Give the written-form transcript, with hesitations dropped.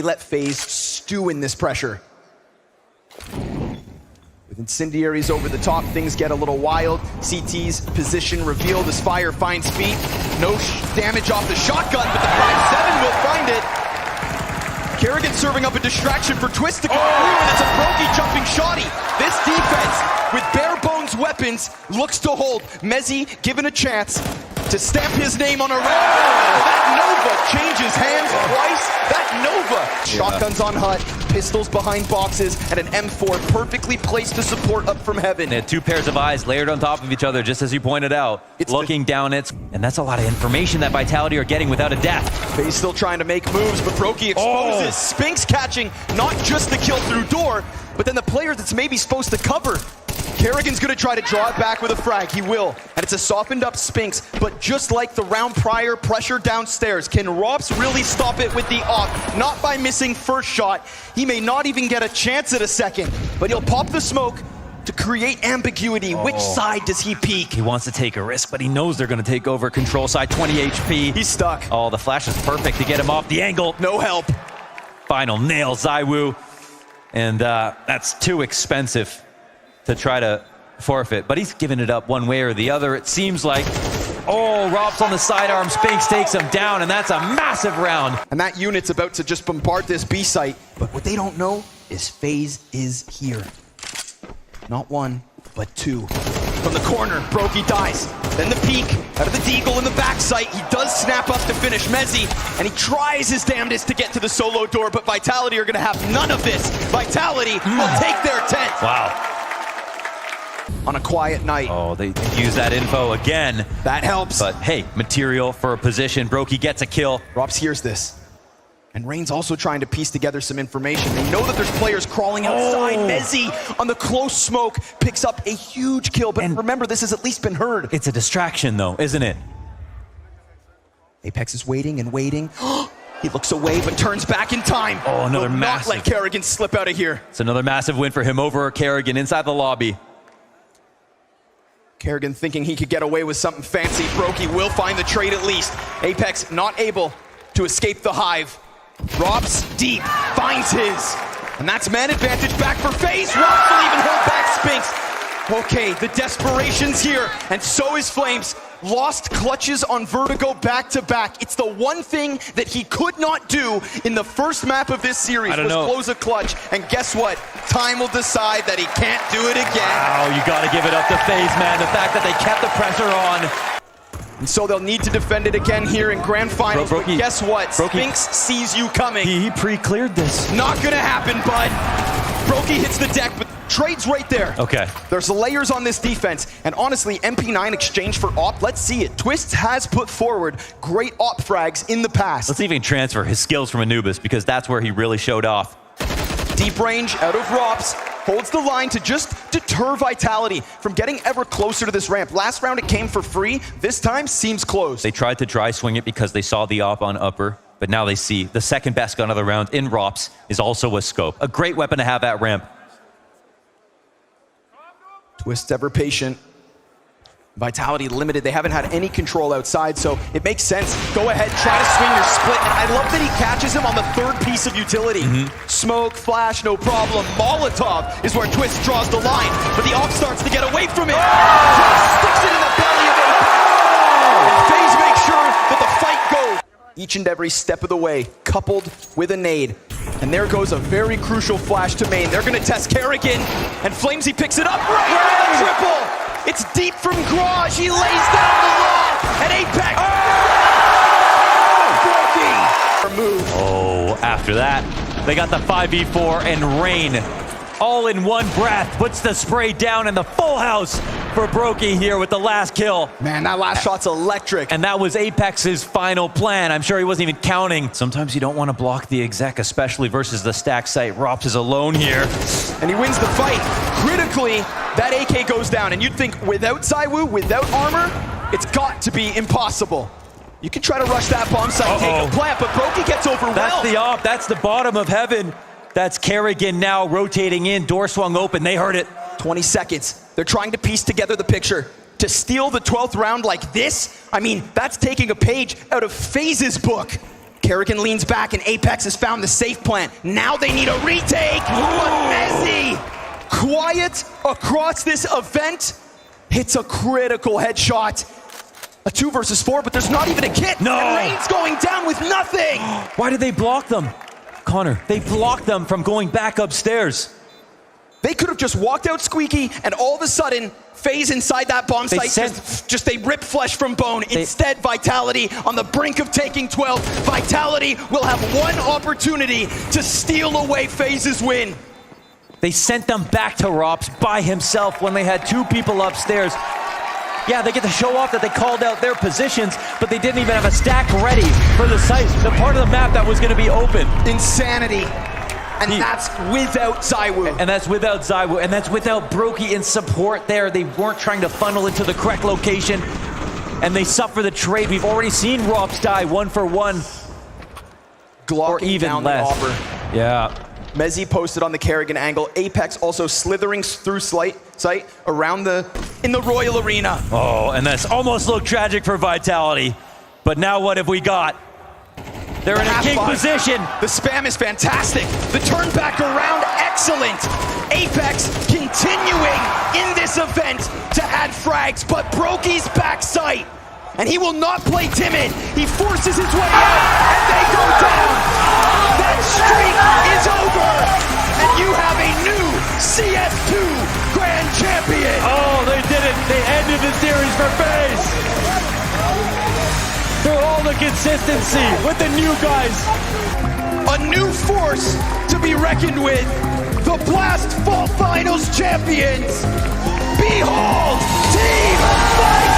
Let FaZe stew in this pressure. With incendiaries over the top, things get a little wild. CT's position revealed as Fire finds feet. No damage off the shotgun, but the 5-7 will find it. Kerrigan serving up a distraction for Twist to go through, and it's a Brokey jumping shotty. This defense, with bare bones weapons, looks to hold. Mezzi given a chance to stamp his name on a round. That Nova changes hands twice. That Nova. Shotguns on hut, pistols behind boxes, and an M4 perfectly placed to support up from heaven. They had two pairs of eyes layered on top of each other, just as you pointed out. It's looking down it, and that's a lot of information that Vitality are getting without a death. FaZe still trying to make moves, but Brokey exposes. Spinks catching not just the kill through door, but then the player that's maybe supposed to cover. Kerrigan's gonna try to draw it back with a frag. He will. And it's a softened up Spinks, but just like the round prior, pressure downstairs. Can Rops really stop it with the op? Not by missing first shot. He may not even get a chance at a second, but he'll pop the smoke to create ambiguity. Which side does he peek? He wants to take a risk, but he knows they're gonna take over control side, 20 HP. He's stuck. Oh, the flash is perfect to get him off the angle. No help. Final nail, ZywOo. And that's too expensive to try to forfeit, but he's giving it up one way or the other, it seems like. Oh, Rops on the sidearm, Spinks takes him down, and that's a massive round. And that unit's about to just bombard this B site, but what they don't know is FaZe is here. Not one, but two. From the corner, Brokey dies. Then the peek, out of the deagle in the back sight. He does snap up to finish Mezzi, and he tries his damnedest to get to the solo door, but Vitality are gonna have none of this. Vitality will take their 10th. Wow. On a quiet night. Oh, they use that info again. That helps. But hey, material for a position. Brokey gets a kill. Rops hears this. And Rain's also trying to piece together some information. They know that there's players crawling outside. Mezzi on the close smoke picks up a huge kill. But remember, this has at least been heard. It's a distraction though, isn't it? Apex is waiting and waiting. He looks away but turns back in time. Oh, another massive. Not let Kerrigan slip out of here. It's another massive win for him over Kerrigan inside the lobby. Kerrigan thinking he could get away with something fancy. Brokey will find the trade at least. Apex not able to escape the hive. Rops deep, finds his. And that's man advantage back for FaZe. Rops will even hold back Spinks. Okay, the desperation's here, and so is Flames. Lost clutches on Vertigo back-to-back. It's the one thing that he could not do in the first map of this series was close a clutch. And guess what? Time will decide that he can't do it again. Wow, you gotta give it up to FaZe, man. The fact that they kept the pressure on. And so they'll need to defend it again here in Grand Finals. But guess what? Spinks sees you coming. He pre-cleared this. Not gonna happen, bud. Brokey hits the deck, but trade's right there. Okay. There's layers on this defense, and honestly, MP9 exchange for op, let's see it. Twist has put forward great op frags in the past. Let's even transfer his skills from Anubis, because that's where he really showed off. Deep range out of Rops, holds the line to just deter Vitality from getting ever closer to this ramp. Last round it came for free, this time seems close. They tried to dry swing it because they saw the op on upper, but now they see the second best gun of the round in Rops is also a scope. A great weapon to have at ramp. Twist ever patient. Vitality limited. They haven't had any control outside, so it makes sense. Go ahead, try to swing your split. And I love that he catches him on the third piece of utility. Smoke, flash, no problem. Molotov is where Twist draws the line, but the op starts to get away from it. Twist sticks it in the belly of Apex. FaZe make sure that the fight goes. Each and every step of the way, coupled with a nade. And there goes a very crucial flash to main. They're gonna test Kerrigan, and Flamesy picks it up right with a triple. It's deep from Garage. He lays down the law, and Apex. Remove. Oh, after that, they got the 5v4, and Rain, all in one breath, puts the spray down in the full house for Brokey here with the last kill. Man, that last shot's electric. And that was Apex's final plan. I'm sure he wasn't even counting. Sometimes you don't want to block the exec, especially versus the stack site. Rops is alone here. And he wins the fight. Critically, that AK goes down. And you'd think without ZywOo, without armor, it's got to be impossible. You can try to rush that bomb site, take a plant, but Brokey gets overwhelmed. That's the op. That's the bottom of heaven. That's Kerrigan now rotating in. Door swung open. They heard it. 20 seconds. They're trying to piece together the picture. To steal the 12th round like this, I mean, that's taking a page out of FaZe's book. Kerrigan leans back and Apex has found the safe plan. Now they need a retake, but Mezzy, quiet across this event, hits a critical headshot. A 2 versus 4, but there's not even a kit. No. And Rain's going down with nothing. Why did they block them? Connor, they blocked them from going back upstairs. They could have just walked out squeaky and all of a sudden, FaZe inside that bomb site, they rip flesh from bone. Instead, Vitality on the brink of taking 12. Vitality will have one opportunity to steal away FaZe's win. They sent them back to Rops by himself when they had 2 people upstairs. Yeah, they get to show off that they called out their positions, but they didn't even have a stack ready for the site, the part of the map that was going to be open. Insanity. And that's without ZywOo. And that's without ZywOo, and that's without Brokey in support there. They weren't trying to funnel into the correct location, and they suffer the trade. We've already seen Rops die 1 for 1. Glocking or even down less. the offer. Yeah. Mezzy posted on the Kerrigan angle. Apex also slithering through sight around in the Royal Arena. Oh, and that's almost looked tragic for Vitality. But now what have we got? They're in a king position. The spam is fantastic. The turn back around, excellent. Apex continuing in this event to add frags, but Brokey's back sight. And he will not play timid. He forces his way out, and they go down. That streak is over, and you have a new CS2 Grand Champion. Oh, they did it. They ended the series for FaZe. Through all the consistency with the new guys. A new force to be reckoned with. The Blast Fall Finals champions. Behold, Team Fight!